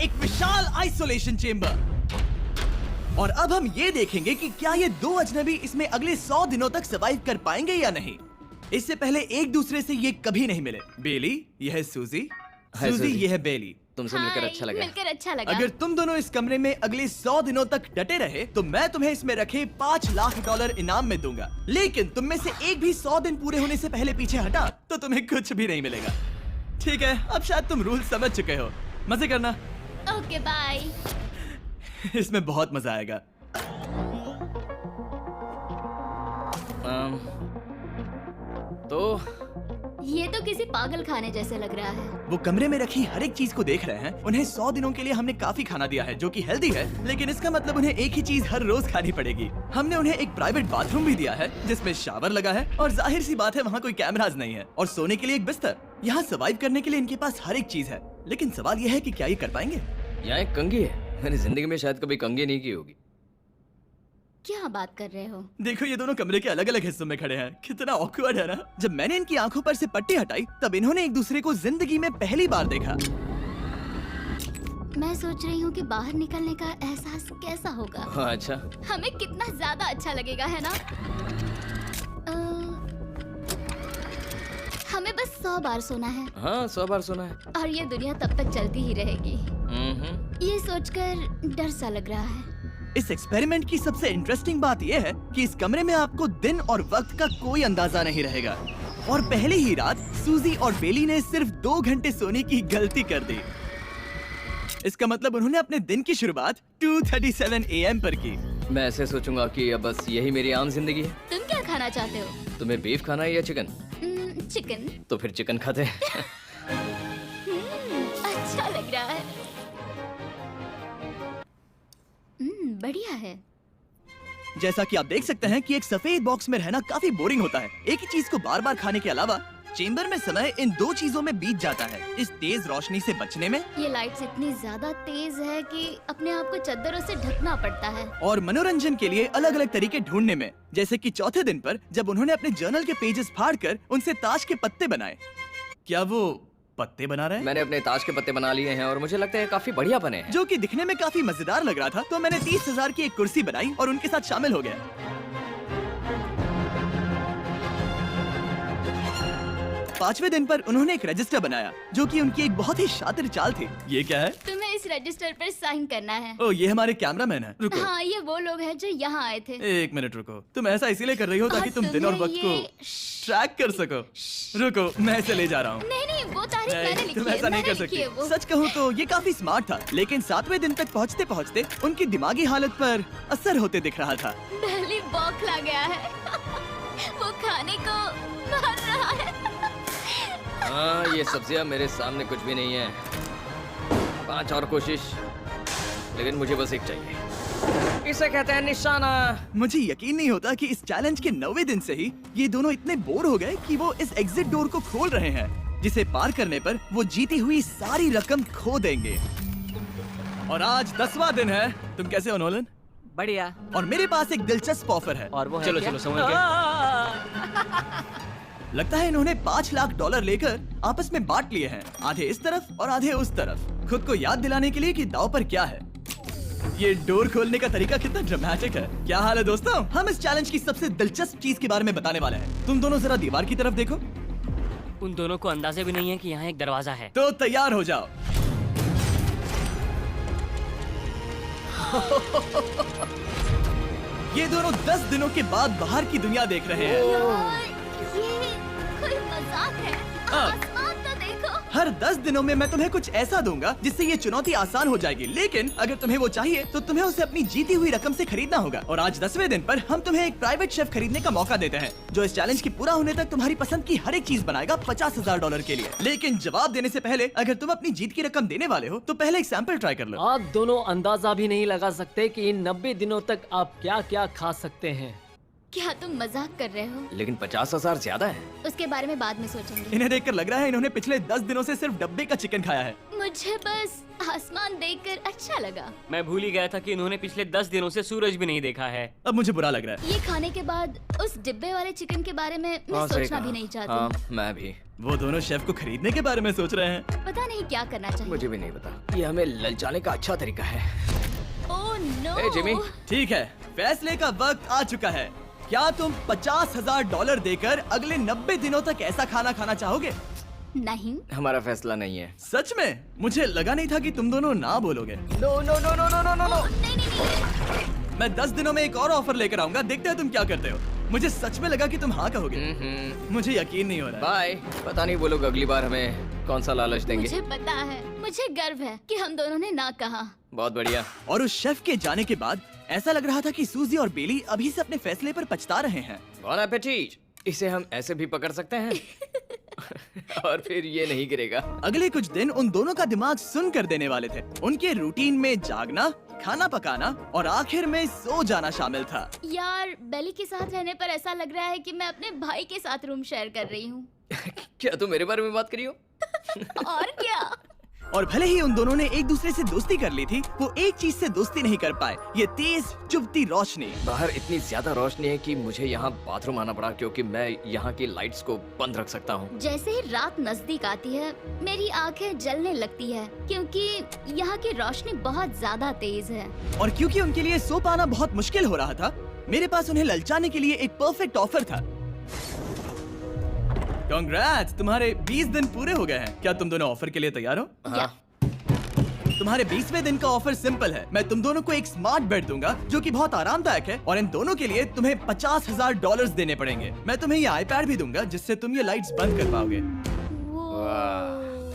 एक विशाल isolation chamber. और अब हम ये देखेंगे कि क्या ये दो अजनबी इसमें अगले 100 दिनों तक सर्वाइव कर पाएंगे या नहीं। इससे पहले एक दूसरे से ये कभी नहीं मिले। बेली, यह है सूजी। सूजी, यह है बेली। तुमसे मिलकर अच्छा लगा। मिलकर अच्छा लगा। अगर तुम दोनों इस कमरे में अगले 100 दिनों तक डटे रहे तो मैं तुम्हें इसमें रखे $5 लाख इनाम में दूंगा। लेकिन तुम में से एक भी 100 दिन पूरे होने से पहले पीछे हटा तो तुम्हें कुछ भी नहीं मिलेगा। ठीक है, अब शायद तुम रूल समझ चुके हो। मजे करना। Okay bye. इसमें बहुत मजा आएगा। तो ये तो किसी पागल खाने जैसे लग रहा है। वो कमरे में रखी हर एक चीज को देख रहे हैं। उन्हें 100 दिनों के लिए हमने काफी खाना दिया है जो कि हेल्दी है, लेकिन इसका मतलब उन्हें एक ही चीज हर रोज खानी पड़ेगी। हमने उन्हें एक प्राइवेट बाथरूम भी दिया है जिसमें शावर लगा है और जाहिर सी बात है वहाँ कोई कैमराज नहीं है, और सोने के लिए एक बिस्तर। यहाँ सर्वाइव करने के लिए इनके पास हर एक चीज है, लेकिन सवाल यह है कि क्या ये कर पाएंगे। यहाँ एक कंघी है। मैंने जिंदगी में शायद कभी कंघी नहीं की होगी। क्या बात कर रहे हो? देखो, ये दोनों कमरे के अलग अलग हिस्सों में खड़े हैं। कितना ऑकवर्ड है ना। जब मैंने इनकी आंखों पर से पट्टी हटाई तब इन्होंने एक दूसरे को जिंदगी में पहली बार देखा। मैं सोच रही हूँ कि बाहर निकलने का एहसास कैसा होगा। अच्छा, हमें कितना ज्यादा अच्छा लगेगा, है ना? हमें बस 100 बार सोना है। हाँ 100 बार सोना है। और ये दुनिया तब तक चलती ही रहेगी। ये सोचकर डर सा लग रहा है। इस एक्सपेरिमेंट की सबसे इंटरेस्टिंग बात यह है कि इस कमरे में आपको दिन और वक्त का कोई अंदाजा नहीं रहेगा। और पहले ही रात सूजी और बेली ने सिर्फ 2 घंटे सोने की गलती कर दी। इसका मतलब उन्होंने अपने दिन की शुरुआत 2:37 AM पर की। मैं ऐसे सोचूंगा कि अब बस यही मेरी आम जिंदगी है। तुम क्या खाना चाहते हो? तुम्हें बीफ खाना है या चिकन? चिकन। तो फिर चिकन खाते हैं। अच्छा लग रहा है। बढ़िया है। जैसा कि आप देख सकते हैं कि एक सफेद बॉक्स में रहना काफी बोरिंग होता है। एक ही चीज को बार बार खाने के अलावा चेंबर में समय इन 2 चीजों में बीत जाता है। इस तेज रोशनी से बचने में, ये लाइट्स इतनी ज्यादा तेज है कि अपने आप को चादरों से ढकना पड़ता है, और मनोरंजन के लिए अलग अलग तरीके ढूंढने में। जैसे कि चौथे दिन पर जब उन्होंने अपने जर्नल के पेजेस फाड़कर उनसे ताश के पत्ते बनाए। क्या वो पत्ते बना रहे हैं? मैंने अपने ताश के पत्ते बना लिए हैं और मुझे लगता है काफी बढ़िया बने हैं। जो कि दिखने में काफी मजेदार लग रहा था, तो मैंने 30,000 की एक कुर्सी बनाई और उनके साथ शामिल हो गया। 5वें दिन पर उन्होंने एक रजिस्टर बनाया जो कि उनकी एक बहुत ही शातिर चाल थी। ये क्या है? तुम्हें इस रजिस्टर पर साइन करना है। ओह, ये हमारे कैमरामैन है। रुको। हाँ, ये वो लोग हैं जो यहाँ आए थे। 1 मिनट रुको। तुम ऐसा इसीलिए कर रही हो ताकि तुम दिन और वक्त को ट्रैक कर सको। रुको, मैं इसे ले जा रहा हूँ। नहीं, वो तारीख मैंने लिखी तुम है। ऐसा नहीं कर सकती। सच कहूँ तो ये काफी स्मार्ट था, लेकिन 7वें दिन तक पहुँचते पहुँचते उनकी दिमागी हालत पर असर होते दिख रहा था। दिल्ली बौखला गया है। वो खाने को मार रहा है। हाँ, ये सब्जियां मेरे सामने कुछ भी नहीं है। 5 और कोशिश, लेकिन मुझे बस एक चाहिए। इसे कहते हैं निशाना। मुझे यकीन नहीं होता कि इस चैलेंज के 9वें दिन से ही ये दोनों इतने बोर हो गए कि वो इस एग्जिट डोर को खोल रहे हैं, जिसे पार करने पर वो जीती हुई सारी रकम खो देंगे। और आज 10वां दिन है। तुम कैसे हो नोलन? बढ़िया। और मेरे पास एक दिलचस्प ऑफर है। और वो है चलो क्या? चलो समझ गए। लगता है इन्होंने $5 लाख लेकर आपस में बांट लिए हैं, आधे इस तरफ और आधे उस तरफ, खुद को याद दिलाने के लिए कि दांव पर क्या है। ये डोर खोलने का तरीका कितना ड्रामेटिक है। क्या हाल है दोस्तों? हम इस चैलेंज की सबसे दिलचस्प चीज के बारे में बताने वाले हैं। तुम दोनों जरा दीवार की तरफ देखो। उन दोनों को अंदाजा भी नहीं है कि यहाँ एक दरवाजा है। तो तैयार हो जाओ। ये दोनों 10 दिनों के बाद बाहर की दुनिया देख रहे हैं। यार, ये कोई मजाक है। आसमान तो देखो। हर 10 दिनों में मैं तुम्हें कुछ ऐसा दूंगा जिससे ये चुनौती आसान हो जाएगी, लेकिन अगर तुम्हें वो चाहिए तो तुम्हें उसे अपनी जीती हुई रकम से खरीदना होगा। और आज 10वें दिन पर हम तुम्हें एक प्राइवेट शेफ खरीदने का मौका देते हैं जो इस चैलेंज की पूरा होने तक तुम्हारी पसंद की हर एक चीज बनाएगा $50,000 के लिए। लेकिन जवाब देने से पहले अगर तुम अपनी जीत की रकम देने वाले हो तो पहले एक सैंपल ट्राई कर लो। आप दोनों अंदाजा भी नहीं लगा सकते कि इन 90 दिनों तक आप क्या क्या खा सकते हैं। क्या तुम मजाक कर रहे हो? लेकिन 50,000 ज्यादा है। उसके बारे में बाद में सोचेंगे। इन्हें देखकर लग रहा है इन्होंने पिछले 10 दिनों से सिर्फ डब्बे का चिकन खाया है। मुझे बस आसमान देखकर अच्छा लगा। मैं भूल ही गया था कि इन्होंने पिछले 10 दिनों से सूरज भी नहीं देखा है। अब मुझे बुरा लग रहा है। ये खाने के बाद उस डिब्बे वाले चिकन के बारे में मैं हाँ, सही सोचना कहा। भी नहीं चाहती। हाँ, मैं भी। वो दोनों शेफ को खरीदने के बारे में सोच रहे हैं। पता नहीं क्या करना चाहिए। मुझे भी नहीं पता। ये हमें ललचाने का अच्छा तरीका है। Oh no. ए, जिमी। ठीक है, फैसले का वक्त आ चुका है। क्या तुम $50,000 देकर अगले 90 दिनों तक ऐसा खाना खाना चाहोगे? नहीं। हमारा फैसला नहीं है। सच में? मुझे लगा नहीं था कि तुम दोनों ना बोलोगे। No no no no no no no no. नहीं नहीं नहीं। मैं 10 दिनों में एक और ऑफर लेकर आऊंगा, देखते हैं तुम क्या करते हो। मुझे सच में लगा कि तुम हाँ कहोगे। मुझे यकीन नहीं हो रहा है। बाय। पता नहीं वो लोग अगली बार हमें कौन सा लालच देंगे। मुझे पता है, मुझे गर्व है कि हम दोनों ने ना कहा। बहुत बढ़िया। और उस शेफ के जाने के बाद ऐसा लग रहा था कि सूजी और बेली अभी से अपने फैसले पर पछता रहे हैं। बॉन एपेटीट। इसे हम ऐसे भी पकड़ सकते हैं और फिर ये नहीं गिरेगा। अगले कुछ दिन उन दोनों का दिमाग सुन कर देने वाले थे। उनके रूटीन में जागना, खाना पकाना और आखिर में सो जाना शामिल था। यार, बेली के साथ रहने पर ऐसा लग रहा है कि मैं अपने भाई के साथ रूम शेयर कर रही हूँ। क्या तुम मेरे बारे में बात करी हो? और क्या? और भले ही उन दोनों ने एक दूसरे से दोस्ती कर ली थी, वो एक चीज से दोस्ती नहीं कर पाए, ये तेज चुभती रोशनी। बाहर इतनी ज्यादा रोशनी है कि मुझे यहाँ बाथरूम आना पड़ा क्योंकि मैं यहाँ की लाइट्स को बंद रख सकता हूँ। जैसे ही रात नजदीक आती है, मेरी आंखें जलने लगती है क्योंकि यहाँ की रोशनी बहुत ज्यादा तेज है। और क्योंकि उनके लिए सो पाना बहुत मुश्किल हो रहा था, मेरे पास उन्हें ललचाने के लिए एक परफेक्ट ऑफर था। कांग्रेट्स, तुम्हारे 20 दिन पूरे हो गए हैं। क्या तुम दोनों ऑफर के लिए तैयार हो? हाँ। तुम्हारे 20वें दिन का ऑफर सिंपल है। मैं तुम दोनों को एक स्मार्ट बेड दूंगा जो कि बहुत आरामदायक है, और इन दोनों के लिए तुम्हें $50,000 देने पड़ेगे। मैं तुम्हें ये आईपैड भी दूंगा जिससे तुम ये लाइट्स बंद कर पाओगे।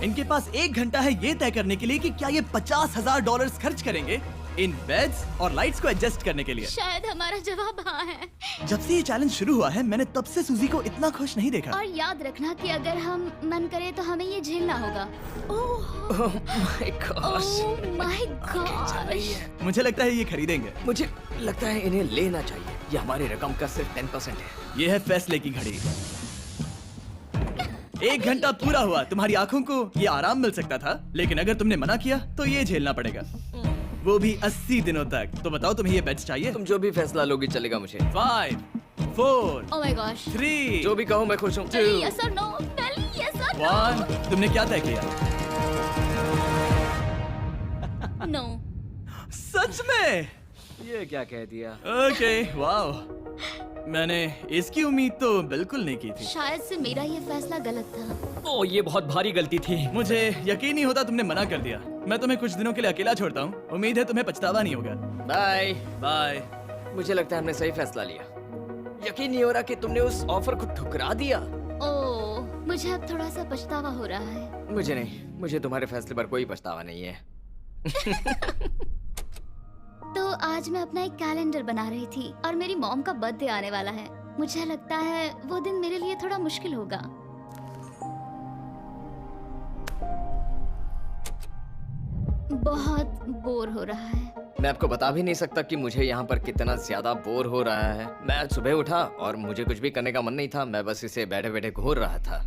इनके पास 1 घंटा है ये तय करने के लिए कि क्या ये $50,000 खर्च करेंगे इन बेड्स और लाइट्स को एडजस्ट करने के लिए। शायद हमारा जवाब हाँ है। जब से ये चैलेंज शुरू हुआ है, मैंने तब से सूजी को इतना खुश नहीं देखा। और याद रखना कि अगर हम मन करे तो हमें ये झेलना होगा। Oh my gosh. My gosh. मुझे लगता है ये खरीदेंगे। मुझे लगता है इन्हें लेना चाहिए। ये हमारी रकम का सिर्फ 10% है। ये है फैसले की घड़ी। 1 घंटा पूरा हुआ। तुम्हारी आंखों को ये आराम मिल सकता था, लेकिन अगर तुमने मना किया तो ये झेलना पड़ेगा, वो भी 80 दिनों तक। तो बताओ, तुम्हें ये बेड्स चाहिए? तुम जो भी फैसला लोगी चलेगा मुझे। 5, 4, ओह माय गॉश। 3, जो भी कहो मैं खुश हूँ। 2, यस और नो। बेली, यस और 1। तुमने क्या तय किया? नो। सच में? ये क्या कह दिया? Okay, wow. मैंने इसकी उम्मीद तो बिल्कुल नहीं की थी। शायद से मेरा ये फैसला गलत था। ओह, ये बहुत भारी गलती थी। मुझे यकीन नहीं होता तुमने मना कर दिया। मैं तुम्हें कुछ दिनों के लिए अकेला छोड़ता हूँ। उम्मीद है तुम्हें पछतावा नहीं होगा। बाय। बाय। मुझे लगता है हमने सही फैसला लिया। यकीन नहीं हो रहा कि तुमने उस ऑफर को ठुकरा दिया। ओह, मुझे अब थोड़ा सा पछतावा हो रहा है। मुझे नहीं, मुझे तुम्हारे फैसले पर कोई पछतावा नहीं है। तो आज मैं अपना एक कैलेंडर बना रही थी और मेरी मॉम का बर्थडे आने वाला है। मुझे लगता है वो दिन मेरे लिए थोड़ा मुश्किल होगा। बहुत बोर हो रहा है। मैं आपको बता भी नहीं सकता कि मुझे यहाँ पर कितना ज्यादा बोर हो रहा है। मैं आज सुबह उठा और मुझे कुछ भी करने का मन नहीं था। मैं बस इसे बैठे बैठे घूर रहा था।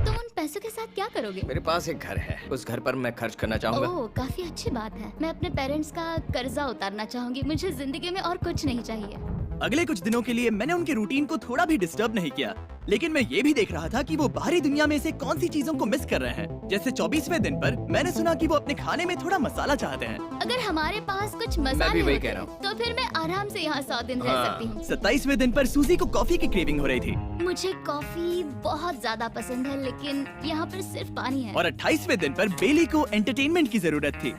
तो उन पैसों के साथ क्या करोगे? मेरे पास एक घर है, उस घर पर मैं खर्च करना चाहूंगा। ओह, काफी अच्छी बात है। मैं अपने पेरेंट्स का कर्जा उतारना चाहूंगी। मुझे जिंदगी में और कुछ नहीं चाहिए। अगले कुछ दिनों के लिए मैंने उनके रूटीन को थोड़ा भी डिस्टर्ब नहीं किया, लेकिन मैं ये भी देख रहा था कि वो बाहरी दुनिया में से कौन सी चीजों को मिस कर रहे हैं। जैसे 24वें दिन पर मैंने सुना कि वो अपने खाने में थोड़ा मसाला चाहते हैं। अगर हमारे पास कुछ मैं मसाले भी वही होते कह रहा हूँ। तो फिर मैं आराम से यहाँ 100 दिन रह हाँ। सकती हूँ। 27वें दिन पर सूजी को कॉफी की क्रेविंग हो रही थी। मुझे कॉफी बहुत ज्यादा पसंद है, लेकिन यहाँ पर सिर्फ पानी है। और 28वें दिन पर बेली को एंटरटेनमेंट की जरूरत थी।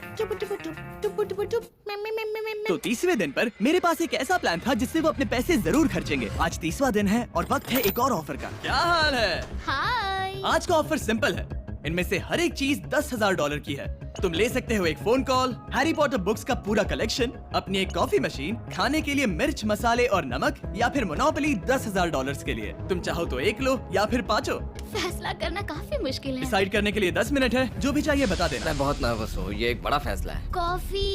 तो 30वें दिन पर मेरे पास एक ऐसा प्लान था जिससे वो अपने पैसे जरूर खर्चेंगे। आज 30वां दिन है और वक्त है एक और ऑफर का। क्या हाल है? हाय। आज का ऑफर सिंपल है। इनमें से हर एक चीज $10,000 की है। तुम ले सकते हो एक phone call, Harry Potter books का पूरा कलेक्शन, अपनी एक कॉफी मशीन, खाने के लिए मिर्च, मसाले और नमक, या फिर मोनोपोली $10,000 के लिए। तुम चाहो तो 1 लो या फिर 5। फैसला करना काफी मुश्किल है। डिसाइड करने के लिए 10 मिनट है, जो भी चाहिए बता देना। मैं बहुत नर्वस हूँ, ये एक बड़ा फैसला है। कॉफी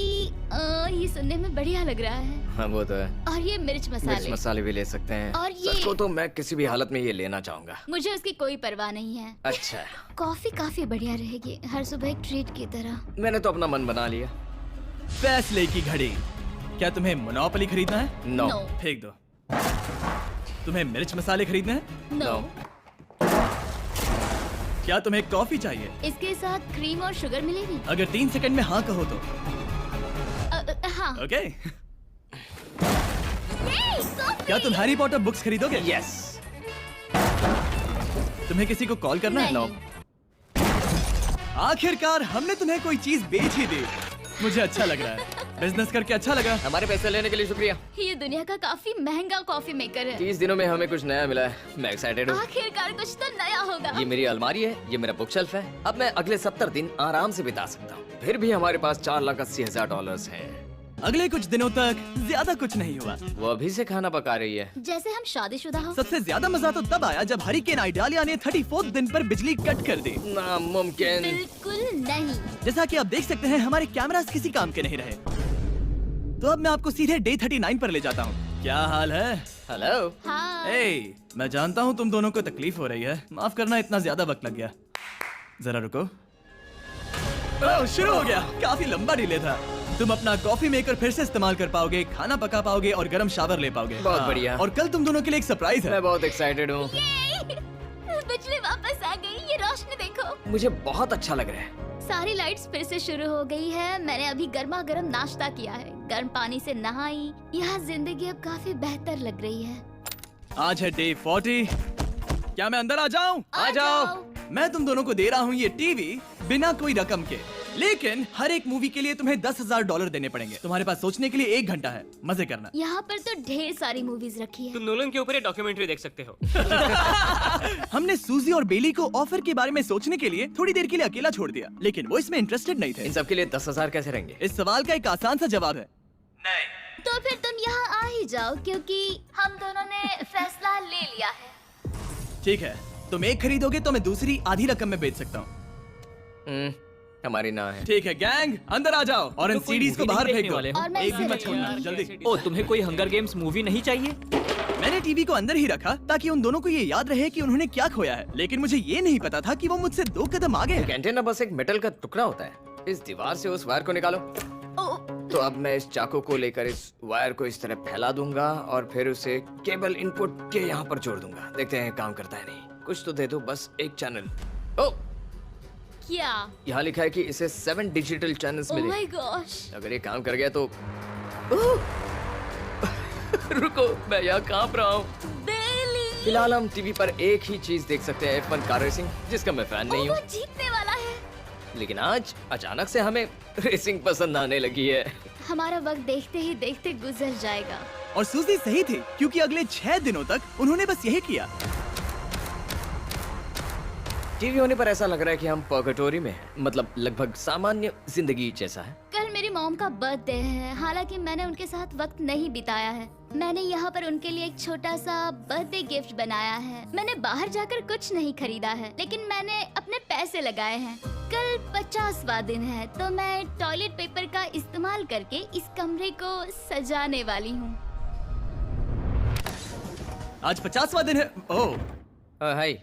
ये सुनने में बढ़िया लग रहा है। हाँ वो तो है। और ये मिर्च मिर्च मसाले। मसाले भी ले सकते हैं। और ये- सच को तो मैं किसी भी हालत में ये लेना चाहूंगा। मुझे उसकी कोई परवाह नहीं है। अच्छा, कॉफी काफी बढ़िया रहेगी, हर सुबह एक ट्रीट की तरह। मैंने तो अपना मन बना लिया। फैसले की घड़ी। क्या तुम्हें मोनोपोली खरीदना है? नो। No. फेंक दो। तुम्हें मिर्च मसाले खरीदने हैं? नो। क्या तुम्हें कॉफी चाहिए? इसके साथ क्रीम और शुगर मिलेगी? अगर 3 सेकंड में हाँ कहो तो। हाँ। ओके। कॉफी! क्या तुम हैरी पॉटर बुक्स खरीदोगे? यस। तुम्हें किसी को कॉल करना है? नहीं। आखिरकार हमने तुम्हें कोई चीज बेच ही दी। मुझे अच्छा लग रहा है। बिजनेस करके अच्छा लगा। हमारे पैसे लेने के लिए शुक्रिया। ये दुनिया का काफी महंगा कॉफी मेकर है। 30 दिनों में हमें कुछ नया मिला है। मैं एक्साइटेड हूँ। आखिरकार कुछ तो नया होगा। ये मेरी अलमारी है, ये मेरा बुक शेल्फ है। अब मैं अगले 70 दिन आराम से बिता सकता हूँ। फिर भी हमारे पास $4,80,000 हैं। अगले कुछ दिनों तक ज्यादा कुछ नहीं हुआ। वो अभी से खाना पका रही है। जैसे हम शादीशुदा हो। सबसे ज्यादा मजा तो तब आया जब हरिकेन आइडालिया ने 34th दिन पर बिजली कट कर दी। नामुमकिन। बिल्कुल नहीं। जैसा कि आप देख सकते हैं हमारे कैमरास किसी काम के नहीं रहे। तो अब मैं आपको सीधे डे 39 पर ले जाता हूँ। क्या हाल है? हेलो। हाँ। ए, मैं जानता हूँ तुम दोनों को तकलीफ हो रही है। माफ करना, इतना ज्यादा वक्त लग गया। जरा रुको। ओह, शुरू हो गया। काफी लंबा डिले था। तुम अपना कॉफी मेकर फिर से इस्तेमाल कर पाओगे, खाना पका पाओगे और गर्म शावर ले पाओगे। बहुत हाँ, बढ़िया। और कल तुम दोनों के लिए एक सरप्राइज है। मैं बहुत एक्साइटेड हूँ। बिजली वापस आ गई। ये रोशनी देखो। मुझे बहुत अच्छा लग रहा है। सारी लाइट्स फिर से शुरू हो गई है। मैंने अभी गर्मा गर्म नाश्ता किया है, गर्म पानी से नहाई। यहाँ जिंदगी अब काफी बेहतर लग रही है। आज है डे 40। क्या मैं अंदर आ जाऊं? आ जाओ। मैं तुम दोनों को दे रहा हूँ ये टीवी बिना कोई रकम के, लेकिन हर एक मूवी के लिए तुम्हें $10,000 देने पड़ेंगे। तुम्हारे पास सोचने के लिए 1 घंटा है। मजे करना। यहाँ पर तो ढेर सारी मूवीज रखी है। तुम नोलन के ऊपर ये डॉक्यूमेंट्री देख सकते हो। हमने सूजी और बेली को ऑफर के बारे में सोचने के लिए थोड़ी देर के लिए अकेला छोड़ दिया, लेकिन वो इसमें इंटरेस्टेड नहीं थे। इन सब के लिए 10,000 कैसे रहेंगे? इस सवाल का एक आसान सा जवाब है नहीं। तो फिर तुम यहाँ आ ही जाओ, क्योंकि हम दोनों ने फैसला ले लिया है। ठीक है, तुम एक खरीदोगे तो मैं दूसरी आधी रकम में बेच सकता हूँ। हमारी ना है। ठीक है गैंग, अंदर आ जाओ और इन तो कोई सीडीज को movie बाहर नहीं फेंक देखने दो। वाले हो? और मैं एक भी इसे मत छोड़ना, रखूंगी। जल्दी। ओ, तुम्हें कोई हंगर गेम्स मूवी नहीं चाहिए? मैंने टीवी को अंदर ही रखा ताकि उन दोनों को ये याद रहे कि उन्होंने क्या खोया है, लेकिन मुझे ये नहीं पता था कि वो मुझसे 2 कदम आगे हैं। एंटेना बस एक मेटल का टुकड़ा होता है। इस दीवार से उस वायर को निकालो। ओ, तो अब मैं इस चाकू को लेकर इस वायर को इस तरह फैला दूंगा और फिर उसे केबल इनपुट के यहाँ पर जोड़ दूंगा। देखते हैं काम करता है नहीं। कुछ तो दे दो, बस एक चैनल। ओ, क्या? यहाँ लिखा है कि इसे 7 डिजिटल चैनल्स ओह मिले। My gosh. अगर ये काम कर गया तो रुको, मैं यहाँ कांप रहा हूँ। बेली। फिलहाल हम टीवी पर एक ही चीज देख सकते हैं, F1 कार रेसिंग, जिसका मैं फैन नहीं वो हूँ। जीतने वाला है। लेकिन आज अचानक से हमें रेसिंग पसंद आने लगी है। हमारा वक्त देखते ही देखते गुजर जाएगा। और सूजी सही थी, क्योंकि अगले 6 दिनों तक उन्होंने बस यही किया। टीवी होने पर ऐसा लग रहा है कि हम पर्गेटोरी में हैं, मतलब लगभग सामान्य जिंदगी जैसा है। कल मेरी मॉम का बर्थडे है, हालांकि मैंने उनके साथ वक्त नहीं बिताया है। मैंने यहाँ पर उनके लिए एक छोटा सा बर्थडे गिफ्ट बनाया है। मैंने बाहर जाकर कुछ नहीं खरीदा है, लेकिन मैंने अपने पैसे लगाए हैं। कल 50वां दिन है, तो मैं टॉयलेट पेपर का इस्तेमाल करके इस कमरे को सजाने वाली हूँ। आज 50वां दिन है। ओह, हाय।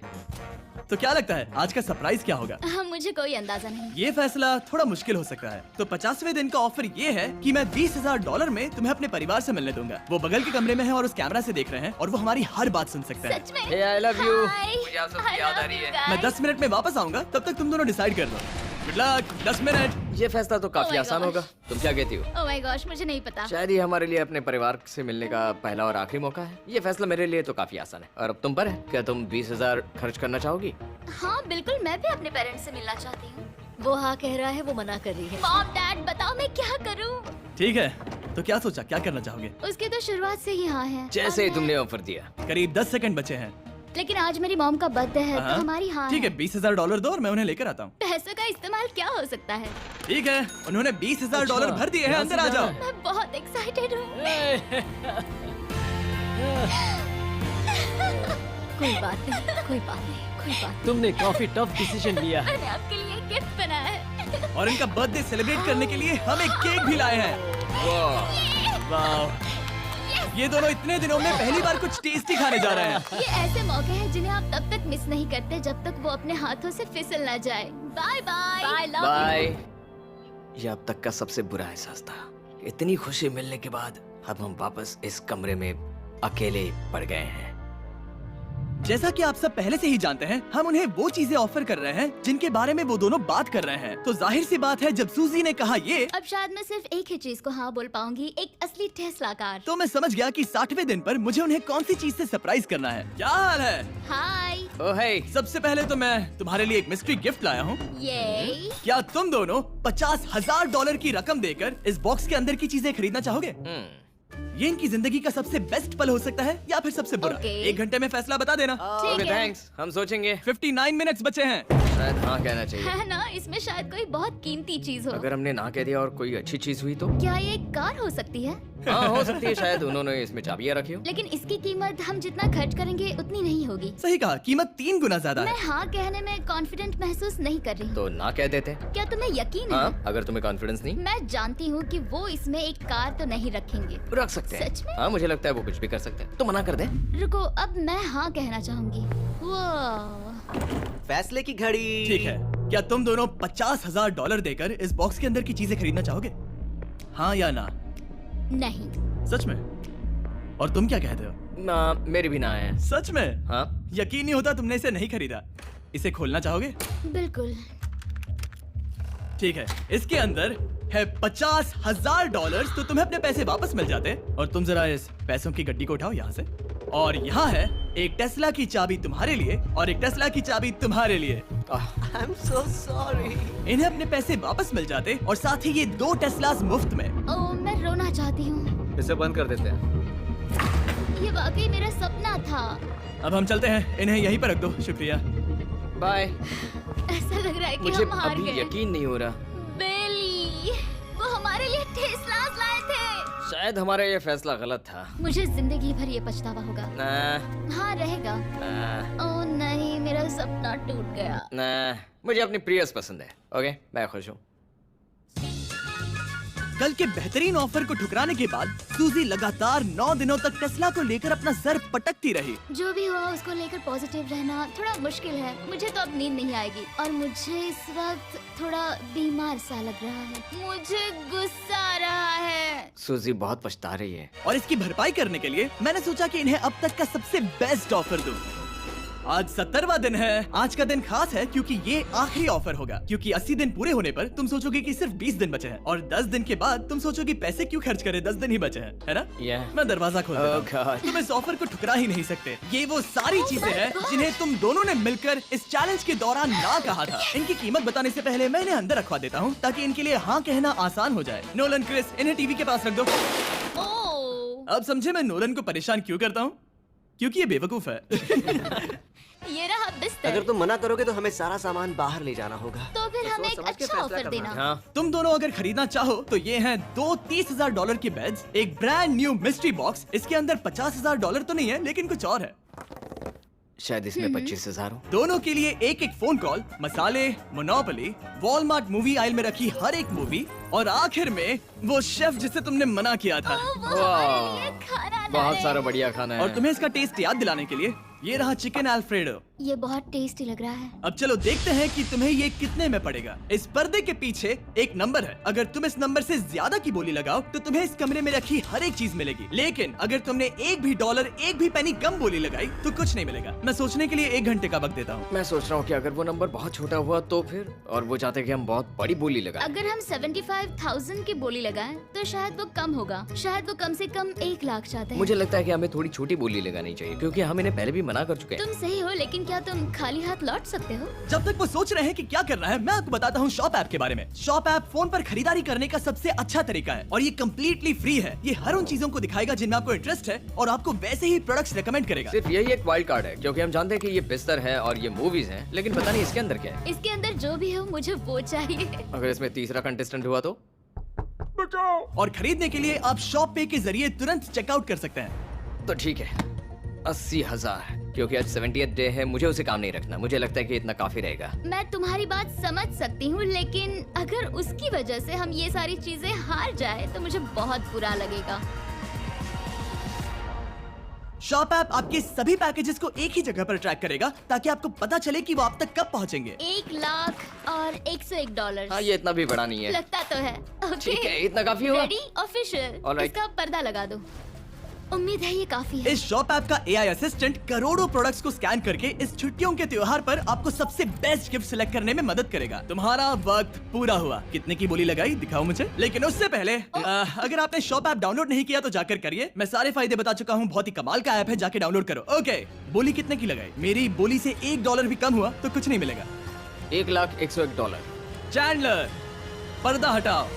तो क्या लगता है आज का सरप्राइज क्या होगा? मुझे कोई अंदाजा नहीं। ये फैसला थोड़ा मुश्किल हो सकता है। तो 50वें दिन का ऑफर ये है कि मैं $20,000 में तुम्हें अपने परिवार से मिलने दूंगा। वो बगल के कमरे में है और उस कैमरा से देख रहे हैं और वो हमारी हर बात सुन सकते हैं। सच में? Hey, I love you. Hi. मुझे आप सबकी I याद आ love रही you है। guys. मैं 10 मिनट में वापस आऊंगा, तब तक तुम दोनों डिसाइड कर लो। Good luck. 10 मिनट। ये फैसला तो काफी Oh my आसान gosh. होगा। तुम क्या कहती हो? Oh my gosh, मुझे नहीं पता। शायद ये हमारे लिए अपने परिवार से मिलने का पहला और आखिरी मौका है। ये फैसला मेरे लिए तो काफी आसान है। और अब तुम पर है। क्या तुम 20,000 खर्च करना चाहोगी? हाँ बिल्कुल, मैं भी अपने पेरेंट्स से मिलना चाहती हूँ। वो हाँ कह रहा है, वो मना कर रही है। मॉम डैड बताओ मैं क्या करूँ? ठीक है, तो क्या सोचा, क्या करना चाहोगे? उसकी तो शुरुआत से ही हाँ है। जैसे ही और तुमने ऑफर दिया। करीब 10 सेकंड बचे हैं। लेकिन आज मेरी मॉम का बर्थडे है, हाँ। तो हमारी हाँ ठीक है, $20,000 दो और मैं उन्हें लेकर आता हूँ। पैसों का इस्तेमाल क्या हो सकता है? ठीक है, उन्होंने $20,000 अच्छा, भर दिए हैं। यहाँ अंदर से आ जाना जाओ। है। मैं बहुत एक्साइटेड हूँ। कोई बात नहीं, कोई बात नहीं। कोई बात तुमने काफी टफ डिसीजन लिया है। मैंने आपके लिए गिफ्ट बनाया है। और इनका बर्थडे सेलिब्रेट करने के लिए हम एक केक भी लाए हैं। वाह, Yes! ये दोनों इतने दिनों में पहली बार कुछ टेस्टी खाने जा रहे हैं। ये ऐसे मौके हैं जिन्हें आप तब तक मिस नहीं करते जब तक वो अपने हाथों से फिसल ना जाए। Bye bye. Bye love bye. ये अब तक का सबसे बुरा एहसास था। इतनी खुशी मिलने के बाद अब हम वापस इस कमरे में अकेले पड़ गए हैं। जैसा कि आप सब पहले से ही जानते हैं, हम उन्हें वो चीजें ऑफर कर रहे हैं जिनके बारे में वो दोनों बात कर रहे हैं। तो जाहिर सी बात है, जब सूजी ने कहा ये, अब शायद मैं सिर्फ एक ही चीज को हाँ बोल पाऊंगी, एक असली टेस्ला कार। तो मैं समझ गया कि 60वें दिन पर मुझे उन्हें कौन सी चीज से सरप्राइज करना है। क्या हाल है? हाय। ओह हे, सबसे पहले तो मैं तुम्हारे लिए एक मिस्ट्री गिफ्ट लाया हूँ। ये क्या तुम दोनों $50,000 की रकम देकर इस बॉक्स के अंदर की चीजें खरीदना चाहोगे? ये इनकी जिंदगी का सबसे बेस्ट पल हो सकता है या फिर सबसे बुरा। Okay. 1 घंटे में फैसला बता देना। ठीक ओके है। थैंक्स, हम सोचेंगे। 59 मिनट्स बचे हैं। शायद हाँ कहना चाहिए। है ना, इसमें शायद कोई बहुत कीमती चीज हो। अगर हमने ना कह दिया और कोई अच्छी चीज हुई तो? क्या ये एक कार हो सकती है? हाँ हो सकती है, शायद उन्होंने इसमें चाबियां रखी हो। लेकिन इसकी कीमत हम जितना खर्च करेंगे उतनी नहीं होगी। सही कहा, कीमत 3 गुना ज्यादा मैं है। हाँ कहने में कॉन्फिडेंट महसूस नहीं कर रही हूँ। तो ना कह देते। क्या तुम्हें यकीन है? हाँ, अगर तुम्हें कॉन्फिडेंस नहीं, मैं जानती हूँ कि वो इसमें एक कार तो नहीं रखेंगे। रख सकते हैं। सच में? हाँ मुझे लगता है वो कुछ भी कर सकते हैं। तो मना कर दे। रुको, अब मैं हाँ कहना चाहूंगी। वो फैसले की घड़ी। ठीक है, क्या तुम दोनों $50,000 देकर इस बॉक्स के अंदर की चीजें खरीदना चाहोगे? हाँ या ना? नहीं। सच में? और तुम क्या कहते हो? ना, मेरी भी ना है। सच में? हाँ यकीन नहीं होता तुमने इसे नहीं खरीदा। इसे खोलना चाहोगे? बिल्कुल। ठीक है, इसके अंदर है $50,000, तो तुम्हें अपने पैसे वापस मिल जाते। और तुम जरा इस पैसों की गड्डी को उठाओ यहाँ से। और यहाँ है एक टेस्ला की चाबी तुम्हारे लिए और एक टेस्ला की चाबी तुम्हारे लिए। I am so sorry. इन्हें अपने पैसे वापस मिल जाते और साथ ही ये 2 टेस्लास मुफ्त में। ओह, मैं रोना चाहती हूँ। इसे बंद कर देते हैं। ये वाकई मेरा सपना था। अब हम चलते हैं, इन्हें यहीं पर रख दो। शुक्रिया। बाय। ऐसा लग रहा है कि मुझे हम हार अभी गए। यकीन नहीं हो रहा। बेली, वो हमारे लिए टेस्लास लाए थे। शायद हमारा ये फैसला गलत था। मुझे जिंदगी भर ये पछतावा होगा। ना, हाँ रहेगा। ना, ओह नहीं, मेरा सपना टूट गया। ना, मुझे अपनी प्रियस पसंद है। ओके, मैं खुश हूँ। कल के बेहतरीन ऑफर को ठुकराने के बाद सूजी लगातार 9 दिनों तक टेस्ला को लेकर अपना सर पटकती रही। जो भी हुआ उसको लेकर पॉजिटिव रहना थोड़ा मुश्किल है। मुझे तो अब नींद नहीं आएगी और मुझे इस वक्त थोड़ा बीमार सा लग रहा है। मुझे गुस्सा आ रहा है। सूजी बहुत पछता रही है। और इसकी भरपाई करने के लिए मैंने सोचा कि इन्हें अब तक का सबसे बेस्ट ऑफर दूं। आज 70वां दिन है। आज का दिन खास है क्योंकि ये आखिरी ऑफर होगा। क्योंकि 80 दिन पूरे होने पर तुम सोचोगे कि सिर्फ 20 दिन बचे हैं और 10 दिन के बाद तुम सोचोगे पैसे क्यों खर्च करें, 10 दिन ही बचे हैं, है ना? Yeah. मैं दरवाजा खोल देता Oh, हूं। God. तुम इस ऑफर को ठुकरा ही नहीं सकते। ये वो सारी चीजें हैं जिन्हें तुम दोनों ने मिलकर इस चैलेंज के दौरान ना कहा था। इनकी कीमत बताने से पहले मैं इन्हें अंदर रखवा देता हूँ ताकि इनके लिए हाँ कहना आसान हो जाए। नोलन, क्रिस, इन्हें टीवी के पास रख दो। ओह, अब समझे मैं नोलन को परेशान क्यों करता हूँ? क्योंकि ये बेवकूफ है। ये रहा बिस्तर। अगर तुम मना करोगे तो हमें सारा सामान बाहर ले जाना होगा। तो फिर हमें सोच एक समझ के अच्छा फैसला ऑफर करना। देना। हाँ, तुम दोनों अगर खरीदना चाहो तो ये हैं 2 $30,000 के बेड्स, एक ब्रांड न्यू मिस्ट्री बॉक्स। इसके अंदर $50,000 तो नहीं है लेकिन कुछ और है। शायद इसमें 25,000 हो। दोनों के लिए एक एक फोन कॉल, मसाले, मोनोपोली, वॉलमार्ट मूवी आइल में रखी हर एक मूवी और आखिर में वो शेफ जिसे तुमने मना किया था। वो हमारे लिए खाना बहुत लाए। सारा बढ़िया खाना है। और तुम्हें इसका टेस्ट याद दिलाने के लिए ये रहा चिकन अल्फ्रेडो। ये बहुत टेस्टी लग रहा है। अब चलो देखते हैं कि तुम्हें ये कितने में पड़ेगा। इस पर्दे के पीछे एक नंबर है। अगर तुम इस नंबर से ज्यादा की बोली लगाओ तो तुम्हें इस कमरे में रखी हर एक चीज मिलेगी। लेकिन अगर तुमने एक भी डॉलर, एक भी पेनी कम बोली लगाई तो कुछ नहीं मिलेगा। मैं सोचने के लिए 1 घंटे का वक्त देता हूँ। मैं सोच रहा हूँ कि अगर वो नंबर बहुत छोटा हुआ तो फिर, और वो चाहते कि हम बहुत बड़ी बोली लगाएं। अगर हम 75,000 की बोली लगाएं तो शायद वो कम होगा। शायद वो कम से कम 1 लाख चाहते हैं। मुझे लगता है कि हमें थोड़ी छोटी बोली लगानी चाहिए क्योंकि हम इन्हें पहले भी मना कर चुके हैं। तुम सही हो, लेकिन क्या तुम खाली हाथ लौट सकते हो? जब तक वो सोच रहे हैं कि क्या करना है, मैं आपको बताता हूँ शॉप ऐप के बारे में। शॉप ऐप फोन पर खरीदारी करने का सबसे अच्छा तरीका है और ये कम्प्लीटली फ्री है। ये हर उन चीजों को दिखाएगा जिनमें आपको इंटरेस्ट है और आपको वैसे ही प्रोडक्ट्स रेकमेंड करेगा। सिर्फ यही एक वाइल्ड कार्ड है क्योंकि हम जानते हैं कि ये बिस्तर है और ये मूवीज हैं, लेकिन पता नहीं इसके अंदर क्या है। इसके अंदर जो भी हो मुझे वो चाहिए। अगर इसमें तीसरा कंटेस्टेंट हुआ तो? और खरीदने के लिए आप शॉप पे के जरिए तुरंत चेकआउट कर सकते हैं। तो ठीक है, 80,000, क्योंकि आज 70th डे है, मुझे उसे काम नहीं रखना। मुझे लगता है कि इतना काफी रहेगा। मैं तुम्हारी बात समझ सकती हूँ, लेकिन अगर उसकी वजह से हम ये सारी चीजें हार जाए तो मुझे बहुत बुरा लगेगा। शॉप ऐप आपके सभी पैकेजेस को एक ही जगह पर ट्रैक करेगा ताकि आपको पता चले कि वो आप तक कब पहुंचेंगे। 1 लाख और $101। हाँ, ये इतना भी बड़ा नहीं है। लगता तो है। ठीक है, इतना काफी हुआ। Ready, official. Alright. इसका पर्दा लगा दो। उम्मीद है ये काफी है। इस शॉप ऐप का AI असिस्टेंट करोड़ों प्रोडक्ट्स को स्कैन करके इस छुट्टियों के त्योहार पर आपको सबसे बेस्ट गिफ्ट सिलेक्ट करने में मदद करेगा। तुम्हारा वक्त पूरा हुआ। कितने की बोली लगाई दिखाओ मुझे। लेकिन उससे पहले अगर आपने शॉप ऐप डाउनलोड नहीं किया तो जाकर करिए। मैं सारे फायदे बता चुका हूँ, बहुत ही कमाल का ऐप है, जाके डाउनलोड करो। ओके, बोली कितने की लगाई? मेरी बोली से $1 भी कम हुआ तो कुछ नहीं मिलेगा। $1,01,000। चैंडलर, पर्दा हटाओ।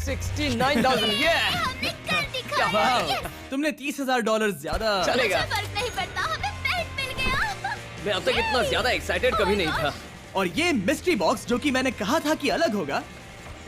69,000। ये हमने कर दिखाया। वाह, तुमने $30,000 ज्यादा। चलेगा। मुझे फर्क नहीं पड़ता, हमें पेट मिल गया। मैं अब तक इतना ज्यादा एक्साइटेड कभी नहीं था। और ये मिस्ट्री बॉक्स जो कि मैंने कहा था कि अलग होगा,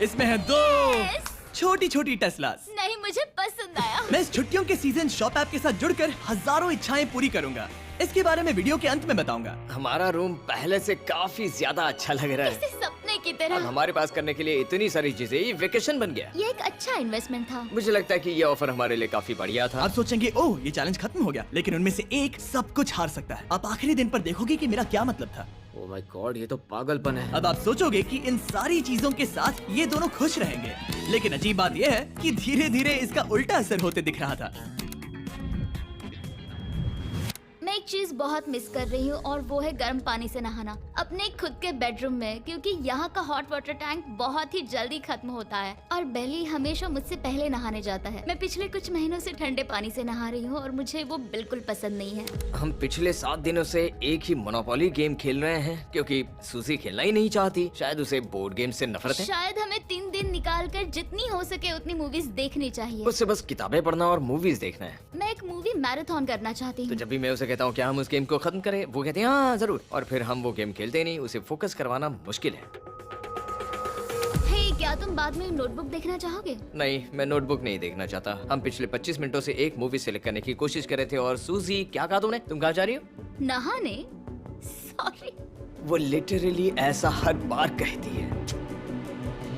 इसमें है 2 Yes. छोटी छोटी टेस्लास। नहीं, मुझे पसंद आया। मैं इस छुट्टियों के सीजन शॉप ऐप के साथ जुड़कर हजारों इच्छाएं पूरी करूंगा। इसके बारे में वीडियो के अंत में बताऊंगा। हमारा रूम पहले से काफी ज्यादा अच्छा लग रहा है। इसे सपने की अब तरह। हमारे पास करने के लिए इतनी सारी चीजें, ये वेकेशन बन गया। ये एक अच्छा इन्वेस्टमेंट था। मुझे लगता है कि ये ऑफर हमारे लिए काफी बढ़िया था। आप सोचेंगे ओह ये चैलेंज खत्म हो गया, लेकिन उनमें से एक सब कुछ हार सकता है। आप आखिरी दिन पर देखोगे कि मेरा क्या मतलब था। ओह माय गॉड, ये तो पागलपन है। अब आप सोचोगे कि इन सारी चीजों के साथ ये दोनों खुश रहेंगे, लेकिन अजीब बात यह है कि धीरे धीरे इसका उल्टा असर होते दिख रहा था। मैं एक चीज बहुत मिस कर रही हूँ और वो है गर्म पानी से नहाना अपने खुद के बेडरूम में, क्योंकि यहाँ का हॉट वाटर टैंक बहुत ही जल्दी खत्म होता है और बेली हमेशा मुझसे पहले नहाने जाता है। मैं पिछले कुछ महीनों से ठंडे पानी से नहा रही हूँ और मुझे वो बिल्कुल पसंद नहीं है। हम पिछले 7 दिनों से एक ही मोनोपोली गेम खेल रहे हैं, क्योंकि सूजी खेलना ही नहीं चाहती। शायद उसे बोर्ड गेम से नफरत है। शायद हमें 3 दिन निकाल कर जितनी हो सके उतनी मूवीज देखनी चाहिए। उससे बस किताबें पढ़ना और मूवीज देखना है। मैं एक मूवी मैराथन करना चाहती तो हूँ। जब भी मैं उसे कहता हूँ क्या हम उस गेम को खत्म करें, वो कहते हैं हाँ जरूर, और फिर हम वो गेम खेलते नहीं। उसे फोकस करवाना मुश्किल है। हे, क्या तुम बाद में नोटबुक देखना चाहोगे? नहीं, मैं नोटबुक नहीं देखना चाहता। हम पिछले 25 मिनटों से एक मूवी सिलेक्ट करने की कोशिश कर रहे थे। और सूजी, क्या कहा तुमने? तुम कहाँ जा रही हो? नहाने? सॉरी। वो लिटरली ऐसा हर बार कहती है।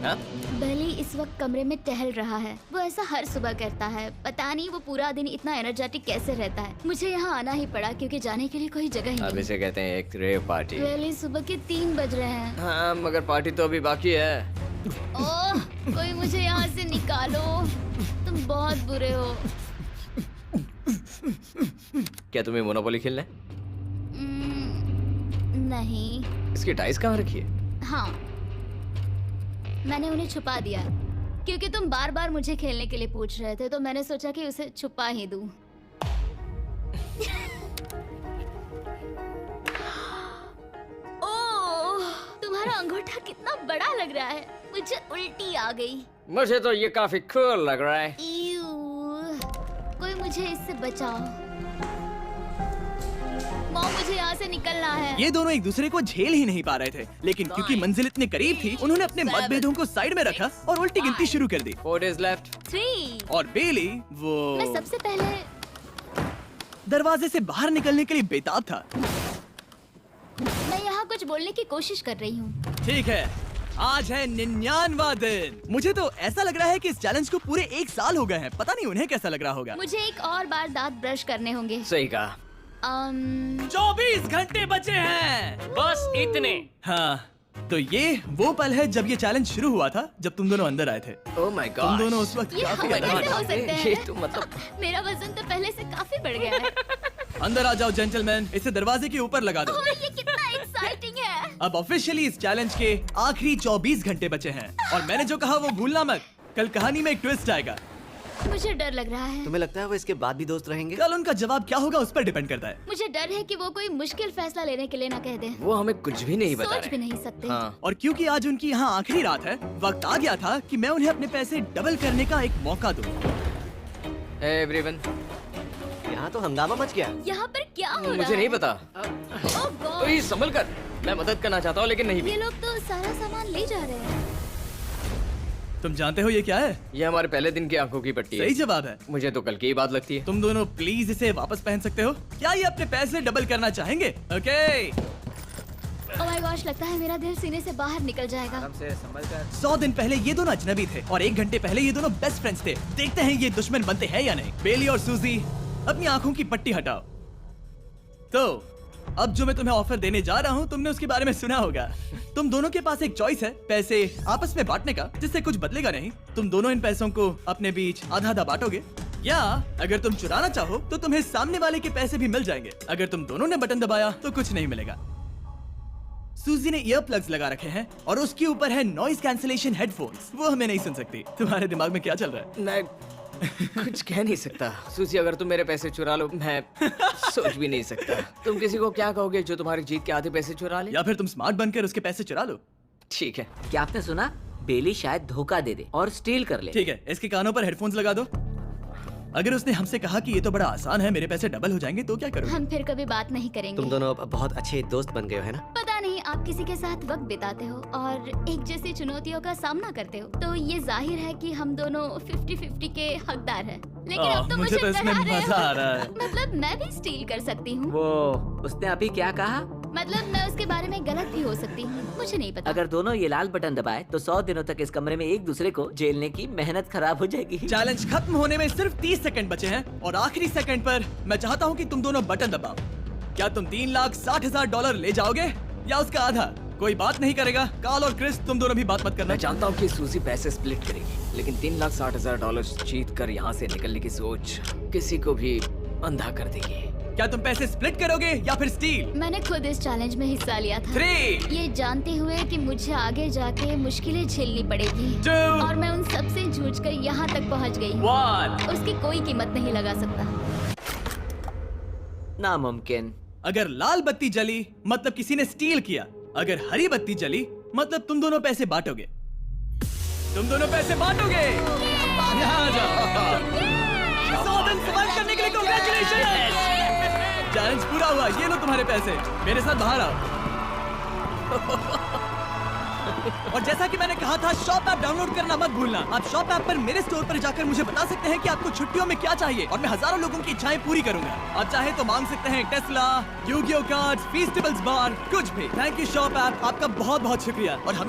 हाँ? बेली इस वक्त कमरे में टहल रहा है। वो ऐसा हर सुबह करता है। पता नहीं वो पूरा दिन इतना एनर्जेटिक कैसे रहता है। मुझे यहाँ आना ही पड़ा क्योंकि जाने के लिए कोई जगह ही अब नहीं। इसे कहते हैं एक रेव पार्टी। बेली, सुबह के 3 बज रहे हैं। हाँ, मगर पार्टी तो अभी बाकी है। ओह, कोई मुझे यहाँ से निकालो। तुम बहुत बुरे हो। क्या तुम्हें मोनोपोली खेलना है? नहीं। इसकी डाइस कहाँ रखी है? हाँ, मैंने उन्हें छुपा दिया क्योंकि तुम बार बार मुझे खेलने के लिए पूछ रहे थे, तो मैंने सोचा कि उसे छुपा ही दूं। ओह, तुम्हारा अंगूठा कितना बड़ा लग रहा है। मुझे उल्टी आ गई। मुझे तो ये काफी कूल लग रहा है। ईऊ, कोई मुझे इससे बचाओ। मॉम, मुझे यहाँ से निकलना है। ये दोनों एक दूसरे को झेल ही नहीं पा रहे थे, लेकिन क्योंकि मंजिल इतने करीब थी, उन्होंने अपने मतभेदों को साइड में रखा और उल्टी गिनती शुरू कर दी। 4 days left। 3। और बेली वो मैं सबसे पहले दरवाजे से बाहर निकलने के लिए बेताब था। मैं यहाँ कुछ बोलने की कोशिश कर रही हूँ। ठीक है, आज है 99वां दिन। मुझे तो ऐसा लग रहा है कि इस चैलेंज को पूरे 1 साल हो गए हैं। पता नहीं उन्हें कैसा लग रहा होगा। मुझे एक और बार दांत ब्रश करने होंगे। सही कहा। 24 घंटे बचे हैं। बस इतने। हाँ, तो ये वो पल है जब ये चैलेंज शुरू हुआ था, जब तुम दोनों अंदर आए थे। Oh my God. तुम दोनों उस वक्त ये काफी हम अलग कैसे थे। हो सकते हैं? ये तो मतलब मेरा वजन तो पहले से काफी बढ़ गया है। अंदर आ जाओ जेंटलमैन, इसे दरवाजे के ऊपर लगा दो। ओह, ये कितना एक्साइटिंग है। अब ऑफिशियली इस चैलेंज के आखिरी 24 घंटे बचे हैं, और मैंने जो कहा वो भूलना मत। कल कहानी में एक ट्विस्ट आएगा। मुझे डर लग रहा है। तुम्हें लगता है वो इसके बाद भी दोस्त रहेंगे? कल उनका जवाब क्या होगा उस पर डिपेंड करता है। मुझे डर है कि वो कोई मुश्किल फैसला लेने के लिए ना कह दे। वो हमें कुछ भी नहीं बता सोच भी रहे। नहीं सकते। हाँ। और क्योंकि आज उनकी यहाँ आखिरी रात है, वक्त आ गया था कि मैं उन्हें अपने पैसे डबल करने का एक मौका दूं। एवरीवन, यहाँ तो हंगामा मच गया। यहाँ पर क्या हो रहा है? मुझे नहीं पता। ओह गॉड, ओए, संभल कर। मैं मदद करना चाहता हूँ लेकिन नहीं भी। ये लोग तो सारा सामान ले जा रहे हैं। तुम जानते हो ये क्या है? ये हमारे पहले दिन की आंखों की पट्टी सही है। जवाब है। मुझे तो कल की ही बात लगती है। तुम दोनों प्लीज इसे वापस पहन सकते हो? क्या ये अपने पैसे डबल करना चाहेंगे? ओके। ओह माय गॉश, लगता है मेरा दिल सीने से बाहर निकल जाएगा। आराम से संभल कर। 100 दिन पहले ये दोनों अजनबी थे और 1 घंटे पहले ये दोनों बेस्ट फ्रेंड्स थे। देखते हैं ये दुश्मन बनते हैं या नहीं। बेली और सूजी, अपनी आंखों की पट्टी हटाओ। तो अब जो मैं तुम्हें ऑफर देने जा रहा हूँ, तुमने उसके बारे में सुना होगा। तुम दोनों के पास एक चॉइस है पैसे आपस में बांटने का, जिससे कुछ बदलेगा नहीं। तुम दोनों इन पैसों को अपने बीच आधा आधा बांटोगे, या अगर तुम चुराना चाहो तो तुम्हें सामने वाले के पैसे भी मिल जाएंगे। अगर तुम दोनों ने बटन दबाया तो कुछ नहीं मिलेगा। सूजी ने ईयर प्लग्स लगा रखे हैं और उसके ऊपर है नॉइज कैंसिलेशन हेडफोन्स। वो हमें नहीं सुन सकती। तुम्हारे दिमाग में क्या चल रहा है? मैं कुछ कह नहीं सकता। सूजी, अगर तुम मेरे पैसे चुरा लो, मैं सोच भी नहीं सकता। तुम किसी को क्या कहोगे जो तुम्हारी जीत के आधे पैसे चुरा ले? या फिर तुम स्मार्ट बनकर उसके पैसे चुरा लो। ठीक है। क्या आपने सुना? बेली शायद धोखा दे दे और स्टील कर ले। ठीक है, इसके कानों पर हेडफोन्स लगा दो। अगर उसने हमसे कहा कि ये तो बड़ा आसान है, मेरे पैसे डबल हो जाएंगे, तो क्या करोगे? हम फिर कभी बात नहीं करेंगे। तुम दोनों अब बहुत अच्छे दोस्त बन गए हो, है ना? पता नहीं, आप किसी के साथ वक्त बिताते हो और एक जैसी चुनौतियों का सामना करते हो, तो ये जाहिर है कि हम दोनों 50-50 के हकदार हैं। लेकिन अब तो मुझे तो इसमें डरा रहे मजा आ हो। रहा है। मतलब मैं भी स्टील कर सकती हूँ। वो उसने अभी क्या कहा? मतलब मैं उसके बारे में गलत भी हो सकती हूँ, मुझे नहीं पता। अगर दोनों ये लाल बटन दबाए तो 100 दिनों तक इस कमरे में एक दूसरे को झेलने की मेहनत खराब हो जाएगी। चैलेंज खत्म होने में सिर्फ 30 सेकंड बचे हैं और आखिरी सेकंड पर मैं चाहता हूँ कि तुम दोनों बटन दबाओ। क्या तुम $3,60,000 ले जाओगे या उसका आधा? कोई बात नहीं करेगा। कार्ल और क्रिस, तुम दोनों भी बात मत करना। मैं जानता हूँ कि सूजी पैसे स्प्लिट करेगी, लेकिन $3,60,000 जीत कर यहाँ से निकलने की सोच किसी को भी अंधा कर देगी। क्या तुम पैसे स्प्लिट करोगे या फिर स्टील? मैंने खुद इस चैलेंज में हिस्सा लिया था, 3, ये जानते हुए कि मुझे आगे जाके मुश्किलें झेलनी पड़ेगी 2, और मैं उन सब से जूझकर यहाँ तक पहुँच गई। 1। उसकी कोई कीमत नहीं लगा सकता। नामुमकिन। अगर लाल बत्ती जली मतलब किसी ने स्टील किया, अगर हरी बत्ती जली मतलब तुम दोनों पैसे बांटोगे। तुम दोनों पैसे बांटोगे। यहाँ आ जाओ। 100 दिन सर्वाइव करने के लिए कांग्रेचुलेशन। चैलेंज पूरा हुआ। ये लो तुम्हारे पैसे। मेरे साथ बाहर आओ। और जैसा कि मैंने कहा था, शॉप ऐप डाउनलोड करना मत भूलना। आप शॉप ऐप पर मेरे स्टोर पर जाकर मुझे बता सकते हैं कि आपको छुट्टियों में क्या चाहिए और मैं हजारों लोगों की इच्छाएं पूरी करूंगा। आप चाहे तो मांग सकते हैं टेस्ला, यूगियो कार्ड्स, फेस्टिवल्स बार, कुछ भी। थैंक यू शॉप ऐप, आपका बहुत बहुत शुक्रिया। और हमें